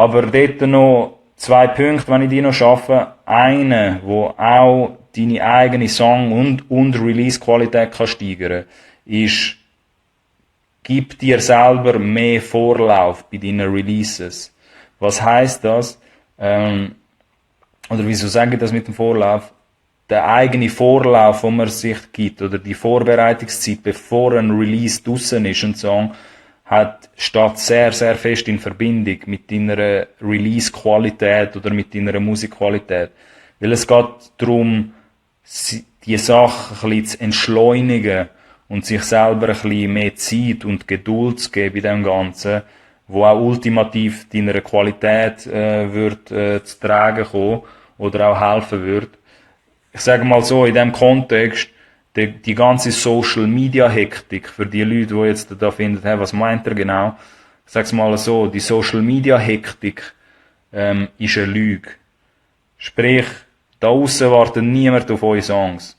Aber dort noch 2 Punkte, wenn ich die noch schaffe. Einer, wo auch deine eigene Song- und Release-Qualität kann steigern, ist, gib dir selber mehr Vorlauf bei deinen Releases. Was heisst das? Oder wieso sage ich das mit dem Vorlauf? Der eigene Vorlauf, den man sich gibt, oder die Vorbereitungszeit, bevor ein Release draussen ist, ein Song, steht sehr, sehr fest in Verbindung mit deiner Release-Qualität oder mit deiner Musikqualität. Weil es geht darum, die Sache ein bisschen zu entschleunigen und sich selber ein bisschen mehr Zeit und Geduld zu geben bei dem Ganzen, wo auch ultimativ deiner Qualität zu tragen kommen oder auch helfen wird. Ich sage mal so, in dem Kontext, die ganze Social Media Hektik für die Leute, die jetzt da finden, hey, was meint er genau? Ich sag's mal so, die Social Media Hektik ist eine Lüge. Sprich, da aussen wartet niemand auf eure Songs.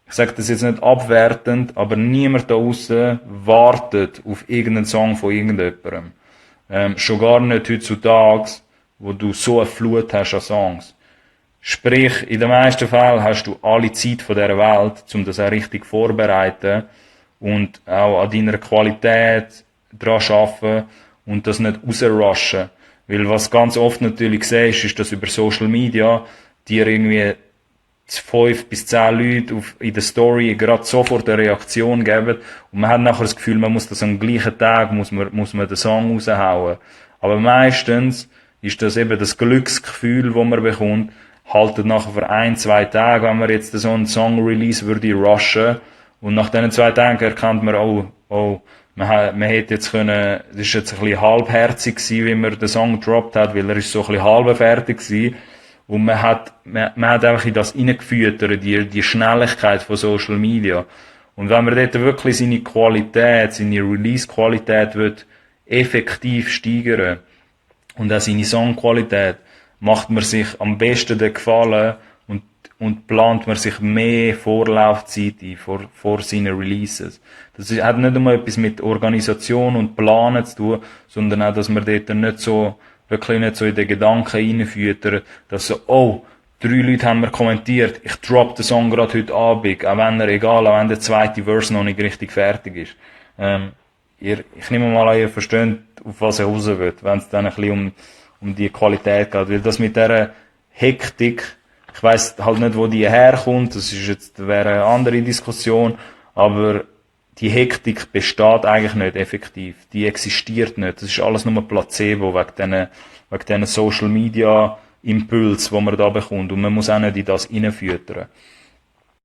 Ich sage das jetzt nicht abwertend, aber niemand da aussen wartet auf irgendeinen Song von irgendjemandem. Schon gar nicht heutzutage, wo du so eine Flut hast an Songs. Sprich, in den meisten Fällen hast du alle Zeit von dieser Welt, um das auch richtig vorzubereiten und auch an deiner Qualität dran arbeiten und das nicht rausrushen. Weil was ganz oft natürlich siehst, ist, dass über Social Media dir irgendwie 5 bis 10 Leute in der Story gerade sofort eine Reaktion geben und man hat nachher das Gefühl, man muss das am gleichen Tag, muss man den Song raushauen. Aber meistens ist das eben das Glücksgefühl, das man bekommt, haltet nachher für 1, 2 Tage, wenn man jetzt so einen Song-Release würde rushen und nach diesen 2 Tagen erkennt man, man hätte jetzt können, das ist jetzt ein bisschen halbherzig gewesen, wie man den Song gedroppt hat, weil er ist so ein bisschen halb fertig gewesen. Und man hat einfach in das reingefüttert, die Schnelligkeit von Social Media. Und wenn man dort wirklich seine Qualität, seine Release-Qualität effektiv steigern und auch seine Songqualität, macht man sich am besten den Gefallen und plant man sich mehr Vorlaufzeit ein vor seinen Releases. Das hat nicht nur etwas mit Organisation und Planen zu tun, sondern auch, dass man dort wirklich nicht so in den Gedanken reinfüttert, dass so, 3 Leute haben mir kommentiert, ich drop den Song gerade heute Abend, auch wenn der zweite Verse noch nicht richtig fertig ist. Ich nehme mal an, ihr versteht, auf was er raus will, wenn es dann ein bisschen um die Qualität geht. Weil das mit dieser Hektik, ich weiss halt nicht, wo die herkommt, wäre eine andere Diskussion, aber die Hektik besteht eigentlich nicht effektiv. Die existiert nicht. Das ist alles nur Placebo wegen diesen Social Media Impuls, die man da bekommt. Und man muss auch nicht in das reinfüttern.